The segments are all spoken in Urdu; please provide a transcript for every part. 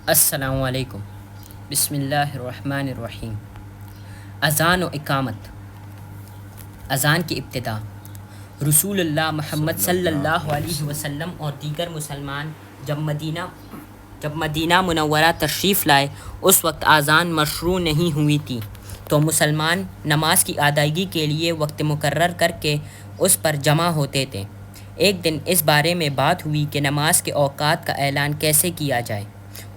السلام علیکم۔ بسم اللہ الرحمن الرحیم۔ اذان و اقامت۔ اذان کی ابتدا رسول اللہ محمد صلی اللہ علیہ وسلم اور دیگر مسلمان جب مدینہ منورہ تشریف لائے اس وقت اذان مشروع نہیں ہوئی تھی، تو مسلمان نماز کی ادائیگی کے لیے وقت مقرر کر کے اس پر جمع ہوتے تھے۔ ایک دن اس بارے میں بات ہوئی کہ نماز کے اوقات کا اعلان کیسے کیا جائے۔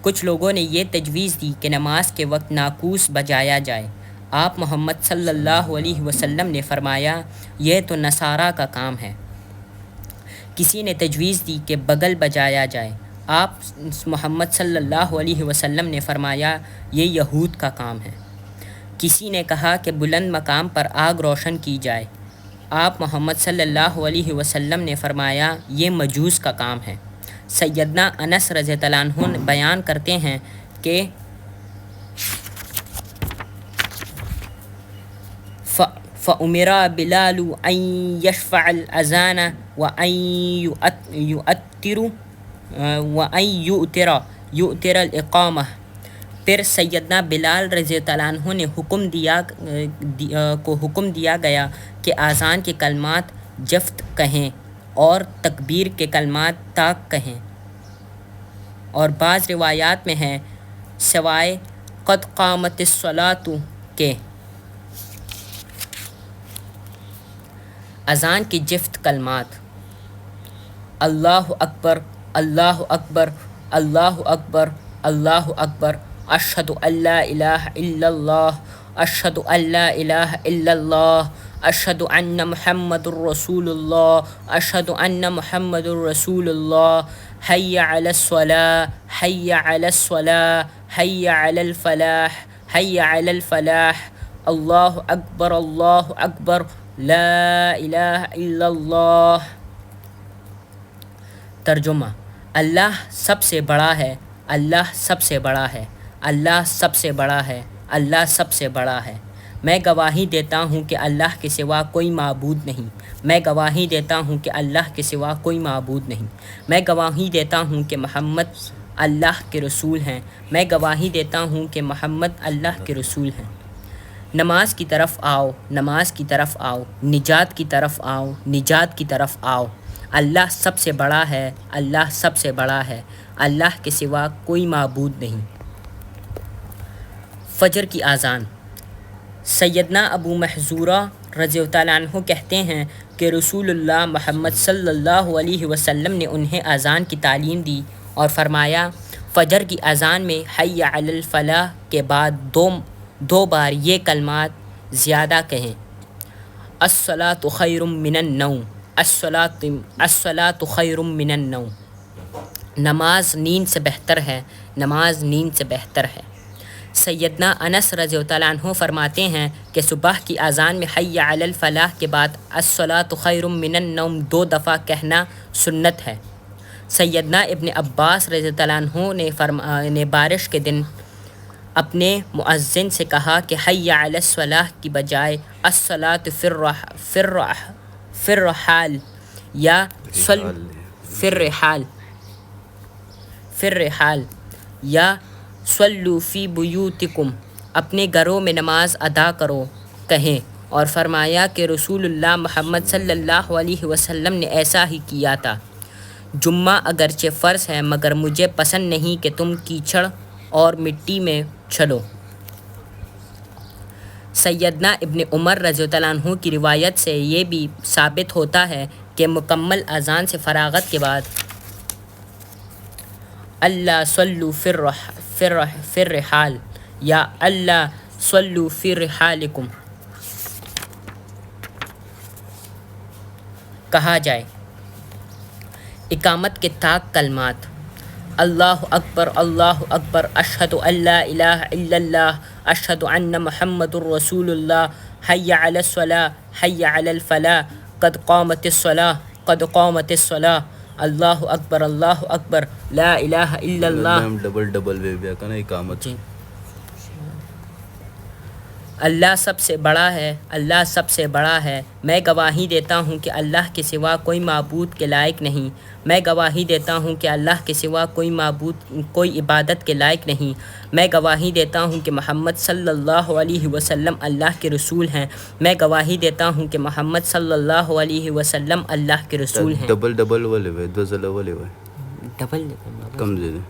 کچھ لوگوں نے یہ تجویز دی کہ نماز کے وقت ناقوس بجایا جائے۔ آپ محمد صلی اللہ علیہ وسلم نے فرمایا، یہ تو نصارہ کا کام ہے۔ کسی نے تجویز دی کہ بغل بجایا جائے۔ آپ محمد صلی اللہ علیہ وسلم نے فرمایا، یہ یہود کا کام ہے۔ کسی نے کہا کہ بلند مقام پر آگ روشن کی جائے۔ آپ محمد صلی اللہ علیہ وسلم نے فرمایا، یہ مجوس کا کام ہے۔ سیدنا انس رضی اللہ عنہ بیان کرتے ہیں کہ فَأُمِرَ بِلَالُ أَن يَشْفَعَ الْأَذَانَ وَأَن يُؤْتِرَ الْإِقَامَةَ۔ پھر سیدنا بلال رضی اللہ عنہ نے حکم دیا گیا کہ اذان کے کلمات جفت کہیں اور تکبیر کے کلمات طاق کہیں، اور بعض روایات میں ہے سوائے قد قامت الصلاۃ کے۔ اذان کے جفت کلمات: اللہ اکبر، اللہ اکبر، اللہ اکبر، اللہ اکبر، اشہد ان لا الہ الا اللہ، اشہد ان لا الہ الا اللہ، اشہد ان محمد الرسول اللہ، اشہد ان محمد الرسول اللہ، حی علی الصلاۃ، حی علی الصلاۃ، حی علی الفلاح، حی علی الفلاح، اللہ اکبر، اللہ اکبر، لا الہ الا اللہ۔ ترجمہ: اللہ سب سے بڑا ہے، اللہ سب سے بڑا ہے، اللہ سب سے بڑا ہے، اللہ سب سے بڑا ہے۔ میں گواہی دیتا ہوں کہ اللہ کے سوا کوئی معبود نہیں۔ میں گواہی دیتا ہوں کہ اللہ کے سوا کوئی معبود نہیں۔ میں گواہی دیتا ہوں کہ محمد اللہ کے رسول ہیں۔ میں گواہی دیتا ہوں کہ محمد اللہ کے رسول ہیں۔ نماز کی طرف آؤ، نماز کی طرف آؤ، نجات کی طرف آؤ، نجات کی طرف آؤ۔ اللہ سب سے بڑا ہے، اللہ سب سے بڑا ہے، اللہ کے سوا کوئی معبود نہیں۔ فجر کی اذان۔ سیدنا ابو محذورہ رضی اللہ عنہ کہتے ہیں کہ رسول اللہ محمد صلی اللہ علیہ وسلم نے انہیں اذان کی تعلیم دی اور فرمایا، فجر کی اذان میں حی علی الفلاح کے بعد دو بار یہ کلمات زیادہ کہیں: الصلاۃ خیر من النوم، الصلاۃ خیر من النوم۔ نماز نیند سے بہتر ہے، نماز نیند سے بہتر ہے۔ سیدنا انس رضی اللہ عنہ فرماتے ہیں کہ صبح کی اذان میں حی علی الفلاح کے بعد الصلاۃ خیر من النوم 2 دفعہ کہنا سنت ہے۔ سیدنا ابن عباس رضی اللہ عنہ نے بارش کے دن اپنے مؤذن سے کہا کہ حی علی الصلاح کی بجائے الصلاۃ فی الرحال یا فی الرحال یا صلوا فی بیوتکم، اپنے گھروں میں نماز ادا کرو کہیں، اور فرمایا کہ رسول اللہ محمد صلی اللہ علیہ وسلم نے ایسا ہی کیا تھا۔ جمعہ اگرچہ فرض ہے مگر مجھے پسند نہیں کہ تم کیچڑ اور مٹی میں چلو۔ سیدنا ابن عمر رضی اللہ عنہ کی روایت سے یہ بھی ثابت ہوتا ہے کہ مکمل اذان سے فراغت کے بعد اللہ صلوا فی الرحال یا اللہ صلوا فی رحالکم کہا جائے۔ اقامت کے طاق کلمات: اللہ اکبر، اللہ اکبر، اشہد ان لا الہ الا اللہ، اشہد ان محمد الرسول اللہ، حی علی الصلاۃ، حی علی الفلاح، قد قامت الصلاۃ، قد قامت الصلاۃ، اللہ اکبر، اللہ اکبر، لا الہ الا اللہ۔ ڈبل وے بھی کنا اقامت۔ اللہ سب سے بڑا ہے، اللہ سب سے بڑا ہے۔ میں گواہی دیتا ہوں کہ اللہ کے سوا کوئی معبود کے لائق نہیں۔ میں گواہی دیتا ہوں کہ اللہ کے سوا کوئی عبادت کے لائق نہیں۔ میں گواہی دیتا ہوں کہ محمد صلی اللہ علیہ وسلم اللہ کے رسول ہیں۔ میں گواہی دیتا ہوں کہ محمد صلی اللہ علیہ وسلم اللہ کے رسول ہیں۔ ډبل ولې وای دو ځله ولې وای ډبل کم ځای دی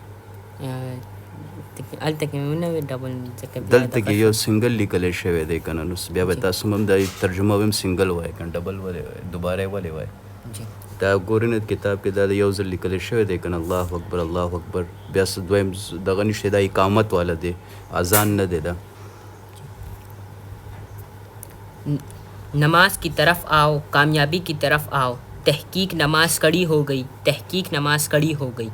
هلته کې نه وي ډبل ځکه دلته کې یو سنگل لیکلی شوی دی که نه نو بیا به تاسو هم دا ترجمه به هم سنگل وای که ډبل ولې وای دوباره یې ولې وای جی دا ګورې نه کتاب کې دا د یو ځل لیکلی شوی دی که نه الله اکبر الله اکبر بیا څه دویم دغه نشته دا اقامت والا دی اذان نه دی دا نماز کی طرف آؤ، کامیابی کی طرف آؤ، تحقیق نماز کڑی ہو گئی، تحقیق نماز کڑی ہو گئی۔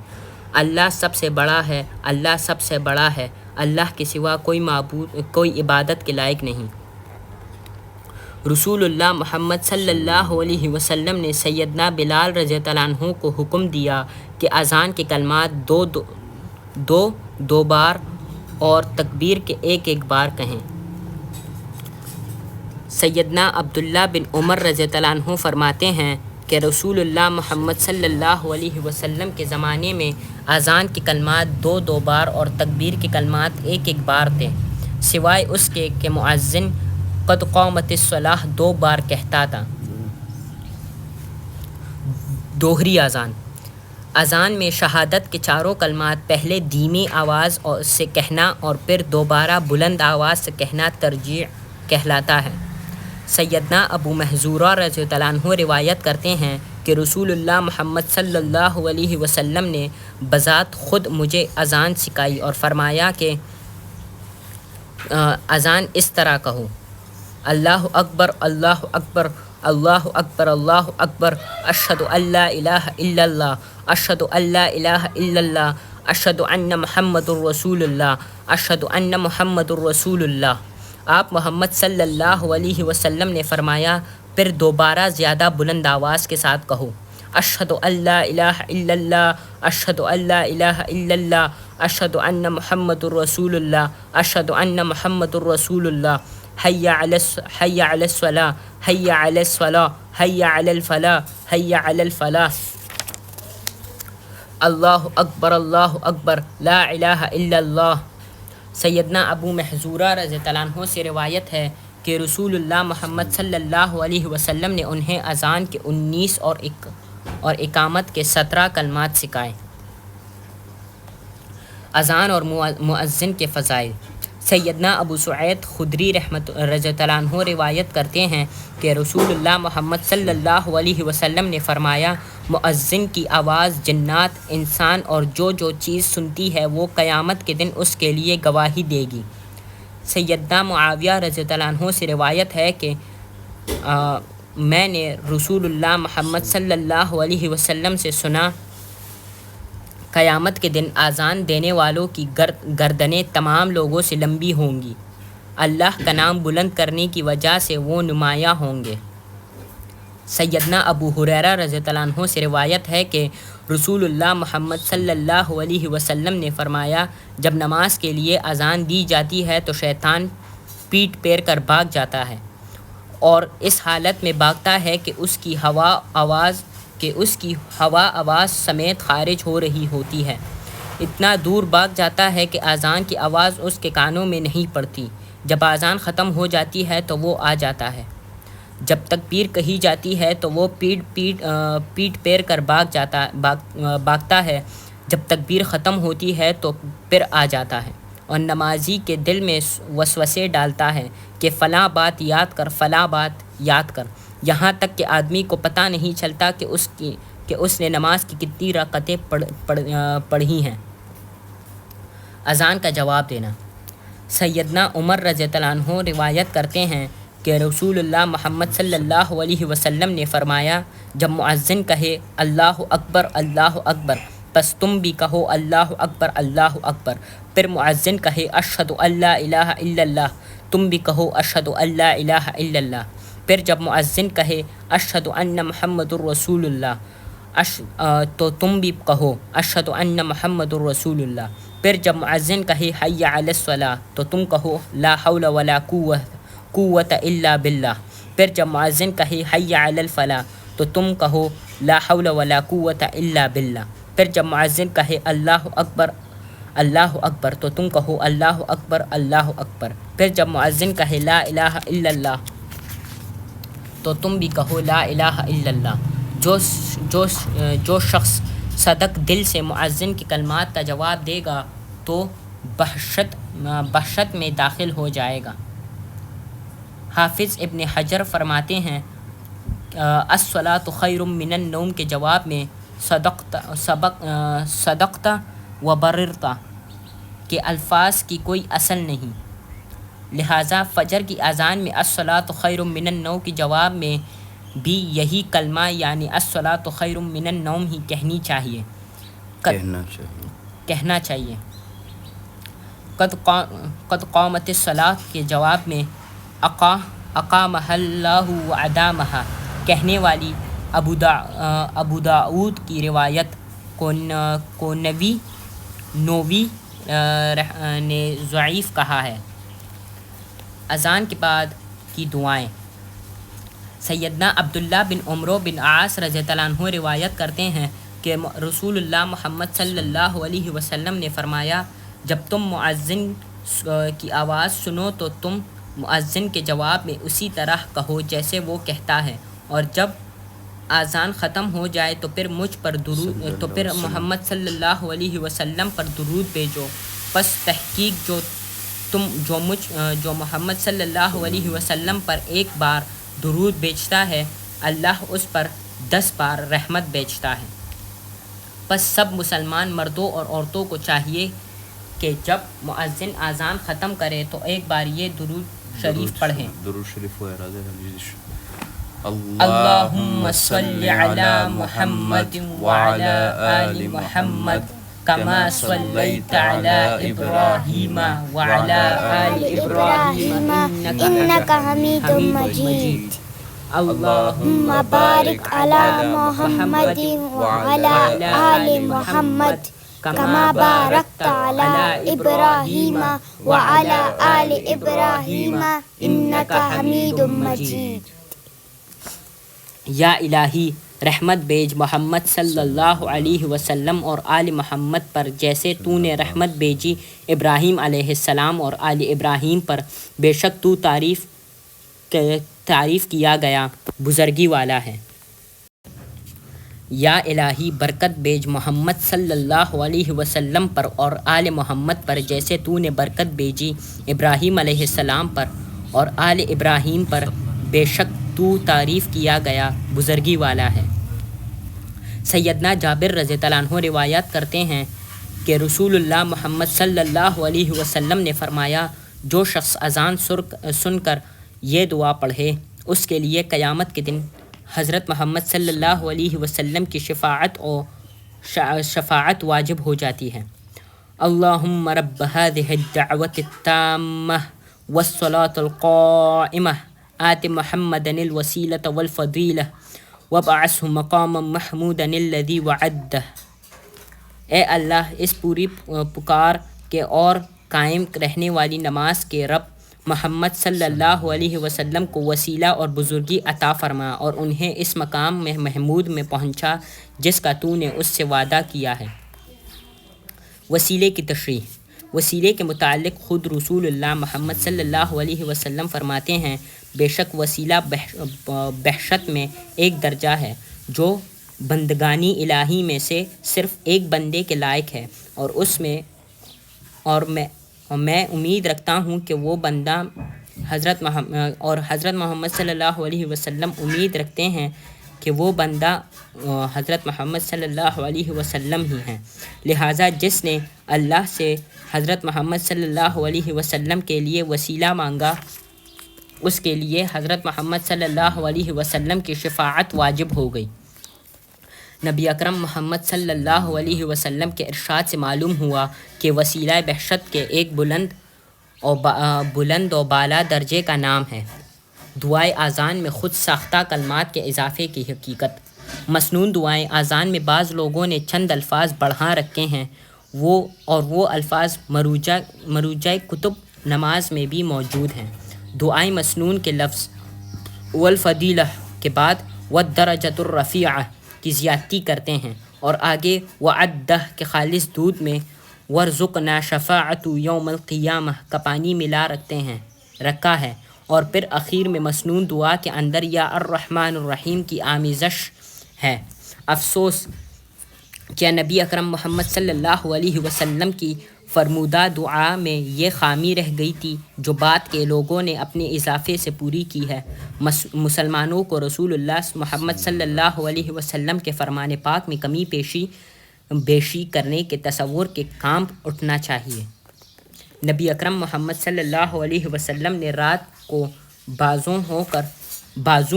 اللہ سب سے بڑا ہے، اللہ سب سے بڑا ہے، اللہ کے سوا کوئی عبادت کے لائق نہیں۔ رسول اللہ محمد صلی اللہ علیہ وسلم نے سیدنا بلال رضی اللہ عنہ کو حکم دیا کہ اذان کے کلمات دو بار اور تکبیر کے ایک بار کہیں۔ سیدنا عبداللہ بن عمر رضی اللہ عنہ فرماتے ہیں کہ رسول اللہ محمد صلی اللہ علیہ وسلم کے زمانے میں اذان کے کلمات دو بار اور تکبیر کے کلمات ایک بار تھے، سوائے اس کے کہ مؤذن قد قامت الصلاۃ 2 بار کہتا تھا۔ دوہری اذان میں شہادت کے چاروں کلمات پہلے دھیمی آواز سے کہنا اور پھر دوبارہ بلند آواز سے کہنا ترجیع کہلاتا ہے۔ سیدنا ابو محذورہ رضی اللہ عنہ روایت کرتے ہیں کہ رسول اللہ محمد صلی اللہ علیہ وسلم نے بذات خود مجھے اذان سکھائی اور فرمایا کہ اذان اس طرح کہو: اللہ اکبر اللہ اکبر اللہ اکبر اللہ اکبر، اشہد ان لا الہ الا اللہ، اشہد ان لا الہ الا اللہ، اشہد ان محمد الرسول اللہ، اشہد ان محمد الرسول اللہ۔ آپ محمد صلی اللہ علیہ وسلم نے فرمایا پھر دوبارہ زیادہ بلند آواز کے ساتھ کہو: اشہد ان لا الہ الا اللہ، اشہد ان لا الہ الا اللہ، اشہد ان محمد الرسول اللہ، اشہد ان محمد الرسول اللہ۔ حی علی الصلاۃ، حی علی الصلاۃ، حی علی الفلاح، حی علی الفلاح۔ اللہ اکبر اللہ اکبر، لا الہ الا اللہ۔ سیدنا ابو محذورہ رضی اللہ عنہ سے روایت ہے کہ رسول اللہ محمد صلی اللہ علیہ وسلم نے انہیں اذان کے 19 اور اقامت کے 17 کلمات سکھائے۔ اذان اور مؤذن کے فضائل۔ سیدنا ابو سعید خدری رضی اللہ عنہ روایت کرتے ہیں کہ رسول اللہ محمد صلی اللہ علیہ وسلم نے فرمایا: مؤذن کی آواز جنات، انسان اور جو چیز سنتی ہے وہ قیامت کے دن اس کے لیے گواہی دے گی۔ سیدنا معاویہ رضی اللہ عنہ سے روایت ہے کہ میں نے رسول اللہ محمد صلی اللہ علیہ وسلم سے سنا: قیامت کے دن اذان دینے والوں کی گردنیں تمام لوگوں سے لمبی ہوں گی، اللہ کا نام بلند کرنے کی وجہ سے وہ نمایاں ہوں گے۔ سیدنا ابو ہریرہ رضی اللہ عنہ سے روایت ہے کہ رسول اللہ محمد صلی اللہ علیہ وسلم نے فرمایا: جب نماز کے لیے اذان دی جاتی ہے تو شیطان پیٹ پھیر کر بھاگ جاتا ہے، اور اس حالت میں بھاگتا ہے کہ اس کی ہوا آواز سمیت خارج ہو رہی ہوتی ہے۔ اتنا دور بھاگ جاتا ہے کہ اذان کی آواز اس کے کانوں میں نہیں پڑتی۔ جب اذان ختم ہو جاتی ہے تو وہ آ جاتا ہے۔ جب تکبیر کہی جاتی ہے تو وہ پیٹ پھیر کر بھاگتا ہے۔ جب تکبیر ختم ہوتی ہے تو پھر آ جاتا ہے اور نمازی کے دل میں وسوسے ڈالتا ہے کہ فلاں بات یاد کر، فلاں بات یاد کر، یہاں تک کہ آدمی کو پتہ نہیں چلتا کہ اس نے نماز کی کتنی رکعتیں پڑھی ہیں۔ اذان کا جواب دینا۔ سیدنا عمر رضی اللہ عنہ روایت کرتے ہیں کہ رسول اللہ محمد صلی اللہ علیہ وسلم نے فرمایا: جب مؤذن کہے اللہ اکبر اللہ اکبر، پس تم بھی کہو اللہ اکبر اللہ اکبر۔ پھر مؤذن کہے اشہد ان لا الہ الا اللہ، تم بھی کہو اشہد ان لا الہ الا اللہ۔ پھر جب مؤذن کہے اشہد ان محمد الرسول اللہ، تو تم بھی کہو اشہد ان محمد الرسول اللہ۔ پھر جب مؤذن کہے حی علی الصلاۃ، تو تم کہو لا حول ولا قوت قوت الا باللہ. پھر جب مؤذن کہے حی علی الفلاح تو تم کہو لا حول ولا قوت الا باللہ. پھر جب مؤذن کہے اللہ اکبر اللہ اکبر تو تم کہو اللہ اکبر اللہ اکبر. پھر جب مؤذن کہے لا الہ الا اللہ تو تم بھی کہو لا الہ الا اللہ. جو شخص صدق دل سے مؤذن کی کلمات کا جواب دے گا تو بحشت میں داخل ہو جائے گا. حافظ ابن حجر فرماتے ہیں الصلاۃ خیر من النوم کے جواب میں صدقت و بررت کے الفاظ کی کوئی اصل نہیں. لہٰذا فجر کی اذان میں الصلاۃ خیر من النوم کے جواب میں بھی یہی کلمہ یعنی الصلاۃ خیر من النوم ہی کہنا چاہیے. قد قامت الصلاۃ کے جواب میں اقامہ اللہ و ادامہ کہنے والی ابو داؤد کی روایت کو نووی نے ضعیف کہا ہے. اذان کے بعد کی دعائیں. سیدنا عبداللہ بن عمرو بن عاص رضی اللہ عنہ روایت کرتے ہیں کہ رسول اللہ محمد صلی اللہ علیہ وسلم نے فرمایا جب تم مؤذن کی آواز سنو تو تم مؤذن کے جواب میں اسی طرح کہو جیسے وہ کہتا ہے، اور جب اذان ختم ہو جائے تو پھر محمد صلی اللہ علیہ وسلم پر درود بھیجو. پس تحقیق جو محمد صلی اللہ علیہ وسلم پر ایک بار درود بھیجتا ہے اللہ اس پر 10 بار رحمت بھیجتا ہے. پس سب مسلمان مردوں اور عورتوں کو چاہیے کہ جب مؤذن اذان ختم کرے تو ایک بار یہ درود شریف پڑھیں. درود شریف اللہم صلی علی محمد وعلی آل محمد کما صلیت علی ابراہیم وعلی آل ابراہیم انک حمید مجید. اللہم بارک علی محمد وعلی آل محمد کما بارکت علی ابراہیم وعلی آل ابراہیم انک حمید مجید. یا الہی رحمت بھیج محمد صلی اللہ علیہ وسلم اور آل محمد پر جیسے تو نے رحمت بھیجی ابراہیم علیہ السلام اور آل ابراہیم پر. بے شک تو تعریف کیا گیا بزرگی والا ہے. یا الہی برکت بھیج محمد صلی اللہ علیہ وسلم پر اور آل محمد پر جیسے تو نے برکت بھیجی ابراہیم علیہ السلام پر اور آل ابراہیم پر. بے شک تو تعریف کیا گیا بزرگی والا ہے. سیدنا جابر رضی اللہ عنہ روایت کرتے ہیں کہ رسول اللہ محمد صلی اللہ علیہ وسلم نے فرمایا جو شخص اذان سن کر یہ دعا پڑھے اس کے لیے قیامت کے دن حضرت محمد صلی اللہ علیہ وسلم کی شفاعت واجب ہو جاتی ہے. اللہم رب هذه الدعوة التامة والصلاة القائمة آت محمد الوسیلۃ والفضیلہ وابعثہ مقاما محمودا الذی وعدہ. اے اللہ اس پوری پکار کے اور قائم رہنے والی نماز کے رب محمد صلی اللہ علیہ وسلم کو وسیلہ اور بزرگی عطا فرما اور انہیں اس مقام میں محمود میں پہنچا جس کا تو نے اس سے وعدہ کیا ہے. وسیلے کی تشریح. وسیلے کے متعلق خود رسول اللہ محمد صلی اللہ علیہ وسلم فرماتے ہیں بے شک وسیلہ بحشت میں ایک درجہ ہے جو بندگانی الہی میں سے صرف ایک بندے کے لائق ہے اور میں امید رکھتا ہوں کہ وہ بندہ حضرت محمد صلی اللہ علیہ وسلم امید رکھتے ہیں کہ وہ بندہ حضرت محمد صلی اللہ علیہ وسلم ہی ہیں. لہٰذا جس نے اللہ سے حضرت محمد صلی اللہ علیہ وسلم کے لیے وسیلہ مانگا اس کے لیے حضرت محمد صلی اللہ علیہ وسلم کی شفاعت واجب ہو گئی. نبی اکرم محمد صلی اللہ علیہ وسلم کے ارشاد سے معلوم ہوا کہ وسیلہ بحشت کے ایک بلند و بالا درجے کا نام ہے. دعائے اذان میں خود ساختہ کلمات کے اضافے کی حقیقت. مسنون دعائیں اذان میں بعض لوگوں نے چند الفاظ بڑھا رکھے ہیں وہ الفاظ مروجہ کتب نماز میں بھی موجود ہیں. دعائے مسنون کے لفظ والفضیلہ کے بعد والدرجۃ الرفیعہ کی زیادتی کرتے ہیں، اور آگے وعدہ کے خالص دودھ میں ورزقنا شفاعت یوم القیامہ کا پانی ملا رکھا ہے، اور پھر اخیر میں مسنون دعا کے اندر یا الرحمن الرحیم کی آمیزش ہے۔ افسوس کیا نبی اکرم محمد صلی اللہ علیہ وسلم کی فرمودہ دعا میں یہ خامی رہ گئی تھی جو بات کے لوگوں نے اپنے اضافے سے پوری کی ہے۔ مسلمانوں کو رسول اللہ محمد صلی اللہ علیہ وسلم کے فرمان پاک میں کمی بیشی کرنے کے تصور کے کانپ اٹھنا چاہیے۔ نبی اکرم محمد صلی اللہ علیہ وسلم نے رات کو بازو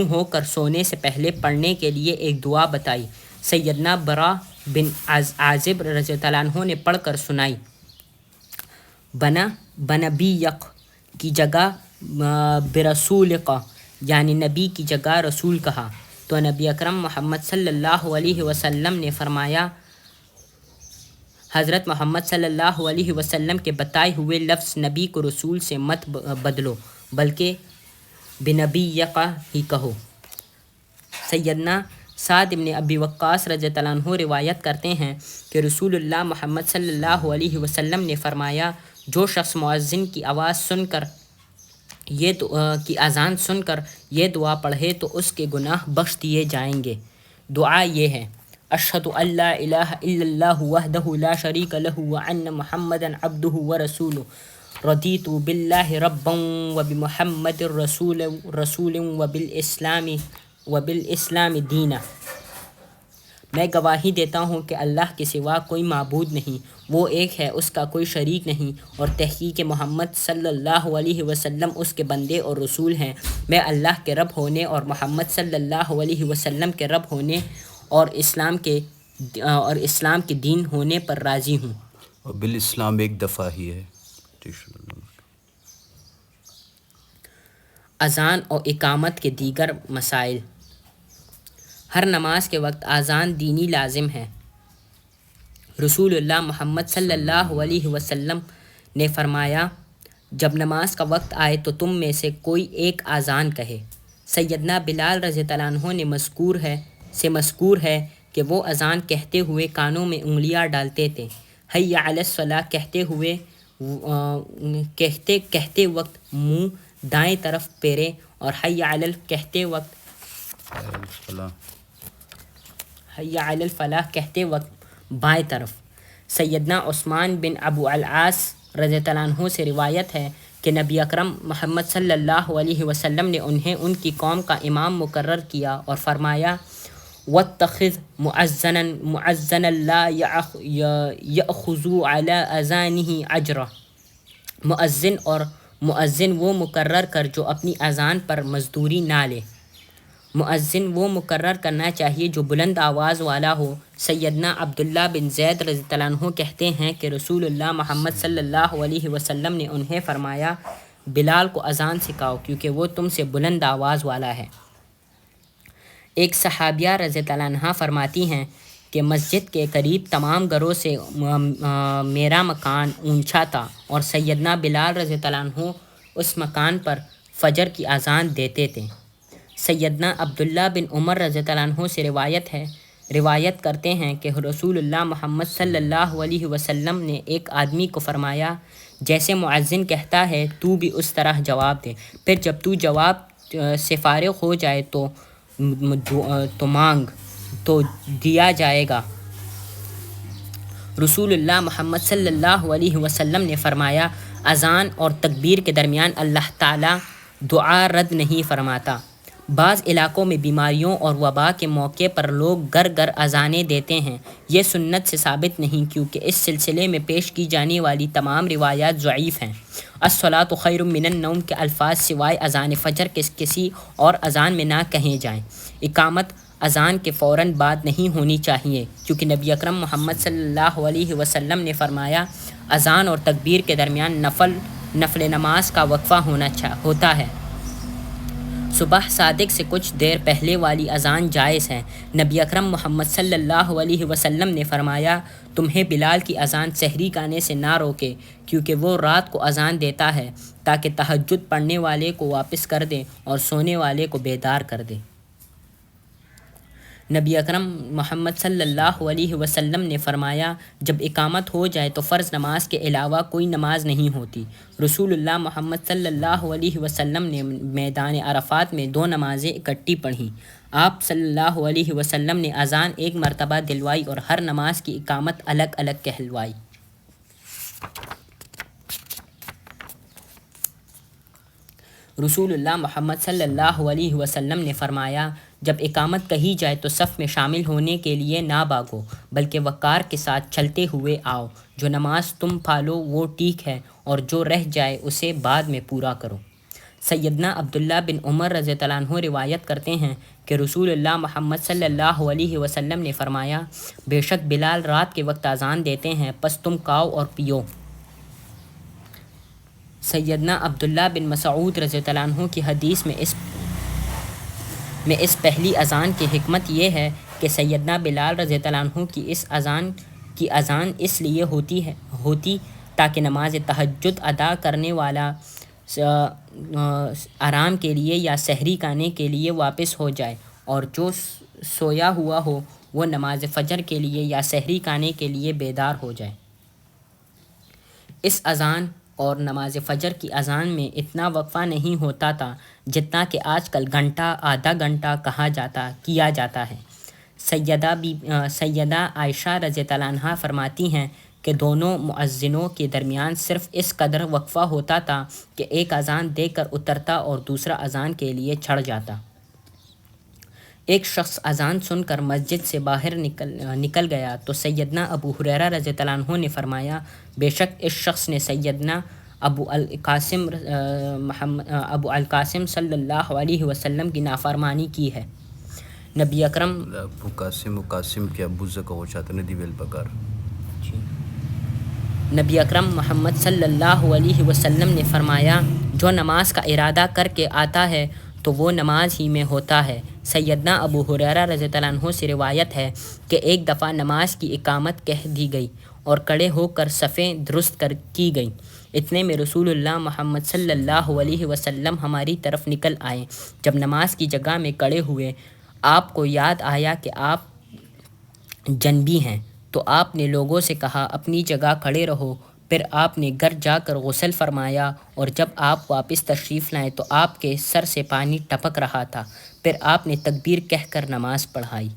ہو کر سونے سے پہلے پڑھنے کے لیے ایک دعا بتائی۔ سیدنا برا بن عازب رضی اللہ عنہ نے پڑھ کر سنائی۔ بنبیق کی جگہ برسولق، یعنی نبی کی جگہ رسول کہا تو نبی اکرم محمد صلی اللہ علیہ وسلم نے فرمایا، حضرت محمد صلی اللہ علیہ وسلم کے بتائے ہوئے لفظ نبی کو رسول سے مت بدلو بلکہ بنبیق ہی کہو۔ سیدنا سعد بن ابی وقاص رضی اللہ عنہ روایت کرتے ہیں کہ رسول اللہ محمد صلی اللہ علیہ وسلم نے فرمایا، جو شخص مؤذن کی اذان سن کر یہ دعا پڑھے تو اس کے گناہ بخش دیے جائیں گے۔ دعا یہ ہے: اشہد ان لا الہ الا اللہ وحدہ لا شریک لہ وان محمدا عبدہ ورسولہ، رضیت باللہ ربا وبمحمد رسولا وبالاسلام دینا۔ میں گواہی دیتا ہوں کہ اللہ کے سوا کوئی معبود نہیں، وہ ایک ہے، اس کا کوئی شریک نہیں، اور تحقیق محمد صلی اللہ علیہ وسلم اس کے بندے اور رسول ہیں۔ میں اللہ کے رب ہونے اور محمد صلی اللہ علیہ وسلم کے رب ہونے اور اسلام کے دین ہونے پر راضی ہوں۔ اور بالاسلام ایک دفعہ ہی ہے۔ اذان اور اقامت کے دیگر مسائل۔ ہر نماز کے وقت اذان دینی لازم ہے۔ رسول اللہ محمد صلی اللہ علیہ وسلم نے فرمایا، جب نماز کا وقت آئے تو تم میں سے کوئی ایک اذان کہے۔ سیدنا بلال رضی اللہ عنہ نے مذکور ہے کہ وہ اذان کہتے ہوئے کانوں میں انگلیاں ڈالتے تھے، حی علی الصلاۃ کہتے وقت منہ دائیں طرف پھیرے، اور حی علی الفلاح کہتے وقت بائیں طرف۔ سیدنا عثمان بن ابو العاص رضی اللہ عنہ سے روایت ہے کہ نبی اکرم محمد صلی اللہ علیہ وسلم نے انہیں ان کی قوم کا امام مقرر کیا اور فرمایا، واتخذ مؤذنا لا یأخذ علی اذانہ اجرا۔ مؤذن وہ مقرر کر جو اپنی اذان پر مزدوری نہ لے۔ مؤذن وہ مقرر کرنا چاہیے جو بلند آواز والا ہو۔ سیدنا عبداللہ بن زید رضی اللہ عنہ کہتے ہیں کہ رسول اللہ محمد صلی اللہ علیہ وسلم نے انہیں فرمایا، بلال کو اذان سکھاؤ کیونکہ وہ تم سے بلند آواز والا ہے۔ ایک صحابیہ رضی اللہ عنہ فرماتی ہیں کہ مسجد کے قریب تمام گھروں سے میرا مکان اونچا تھا، اور سیدنا بلال رضی اللہ عنہ اس مکان پر فجر کی اذان دیتے تھے۔ سیدنا عبداللہ بن عمر رضی اللہ عنہ سے روایت کرتے ہیں کہ رسول اللہ محمد صلی اللہ علیہ وسلم نے ایک آدمی کو فرمایا، جیسے مؤذن کہتا ہے تو بھی اس طرح جواب دے، پھر جب تو جواب سے فارغ ہو جائے تو مانگ تو دیا جائے گا۔ رسول اللہ محمد صلی اللہ علیہ وسلم نے فرمایا، اذان اور تکبیر کے درمیان اللہ تعالیٰ دعا رد نہیں فرماتا۔ بعض علاقوں میں بیماریوں اور وبا کے موقع پر لوگ گھر گھر اذانیں دیتے ہیں، یہ سنت سے ثابت نہیں کیونکہ اس سلسلے میں پیش کی جانے والی تمام روایات ضعیف ہیں۔ الصلاۃ خیر من النوم کے الفاظ سوائے اذان فجر کے کسی اور اذان میں نہ کہیں جائیں۔ اقامت اذان کے فوراً بعد نہیں ہونی چاہیے کیونکہ نبی اکرم محمد صلی اللہ علیہ وسلم نے فرمایا، اذان اور تکبیر کے درمیان نفل نماز کا وقفہ ہوتا ہے۔ صبح صادق سے کچھ دیر پہلے والی اذان جائز ہے۔ نبی اکرم محمد صلی اللہ علیہ وسلم نے فرمایا تمہیں بلال کی اذان سحری کھانے سے نہ روکے، کیونکہ وہ رات کو اذان دیتا ہے تاکہ تہجد پڑھنے والے کو واپس کر دے اور سونے والے کو بیدار کر دے۔ نبی اکرم محمد صلی اللہ علیہ وسلم نے فرمایا جب اقامت ہو جائے تو فرض نماز کے علاوہ کوئی نماز نہیں ہوتی۔ رسول اللہ محمد صلی اللہ علیہ وسلم نے میدان عرفات میں 2 نمازیں اکٹھی پڑھیں۔ آپ صلی اللہ علیہ وسلم نے اذان ایک مرتبہ دلوائی اور ہر نماز کی اقامت الگ الگ کہلوائی۔ رسول اللہ محمد صلی اللہ علیہ وسلم نے فرمایا جب اقامت کہی جائے تو صف میں شامل ہونے کے لیے نہ بھاگو بلکہ وقار کے ساتھ چلتے ہوئے آؤ۔ جو نماز تم پالو وہ ٹھیک ہے اور جو رہ جائے اسے بعد میں پورا کرو۔ سیدنا عبداللہ بن عمر رضی اللہ عنہ روایت کرتے ہیں کہ رسول اللہ محمد صلی اللہ علیہ وسلم نے فرمایا بے شک بلال رات کے وقت اذان دیتے ہیں، پس تم کھاؤ اور پیو۔ سیدنا عبداللہ بن مسعود رضی اللہ عنہ کی حدیث میں اس پہلی اذان کی حکمت یہ ہے کہ سیدنا بلال رضی اللہ عنہ کی اذان اس لیے ہوتی تاکہ نماز تہجد ادا کرنے والا آرام کے لیے یا سحری کھانے کے لیے واپس ہو جائے، اور جو سویا ہوا ہو وہ نماز فجر کے لیے یا سحری کھانے کے لیے بیدار ہو جائے۔ اس اذان اور نماز فجر کی اذان میں اتنا وقفہ نہیں ہوتا تھا جتنا کہ آج کل گھنٹہ آدھا گھنٹہ کیا جاتا ہے۔ سیدہ عائشہ رضی اللہ عنہا فرماتی ہیں کہ دونوں مؤذنوں کے درمیان صرف اس قدر وقفہ ہوتا تھا کہ ایک اذان دے کر اترتا اور دوسرا اذان کے لیے چھڑ جاتا۔ ایک شخص اذان سن کر مسجد سے باہر نکل گیا تو سیدنا ابو ہریرہ رضی اللہ عنہ نے فرمایا بے شک اس شخص نے سیدنا ابو القاسم صلی اللہ علیہ وسلم کی نافرمانی کی ہے۔ نبی اکرم ابو قاسم کے ابو زکا ہو چاہتا ندی ویل پکار۔ نبی اکرم محمد صلی اللہ علیہ وسلم نے فرمایا جو نماز کا ارادہ کر کے آتا ہے تو وہ نماز ہی میں ہوتا ہے۔ سیدنا ابو ہریرہ رضی اللہ عنہ سے روایت ہے کہ ایک دفعہ نماز کی اقامت کہہ دی گئی اور کھڑے ہو کر صفیں درست کی گئیں۔ اتنے میں رسول اللہ محمد صلی اللہ علیہ وسلم ہماری طرف نکل آئے۔ جب نماز کی جگہ میں کھڑے ہوئے آپ کو یاد آیا کہ آپ جنبی ہیں تو آپ نے لوگوں سے کہا اپنی جگہ کھڑے رہو۔ پھر آپ نے گھر جا کر غسل فرمایا اور جب آپ واپس تشریف لائے تو آپ کے سر سے پانی ٹپک رہا تھا۔ پھر آپ نے تکبیر کہہ کر نماز پڑھائی۔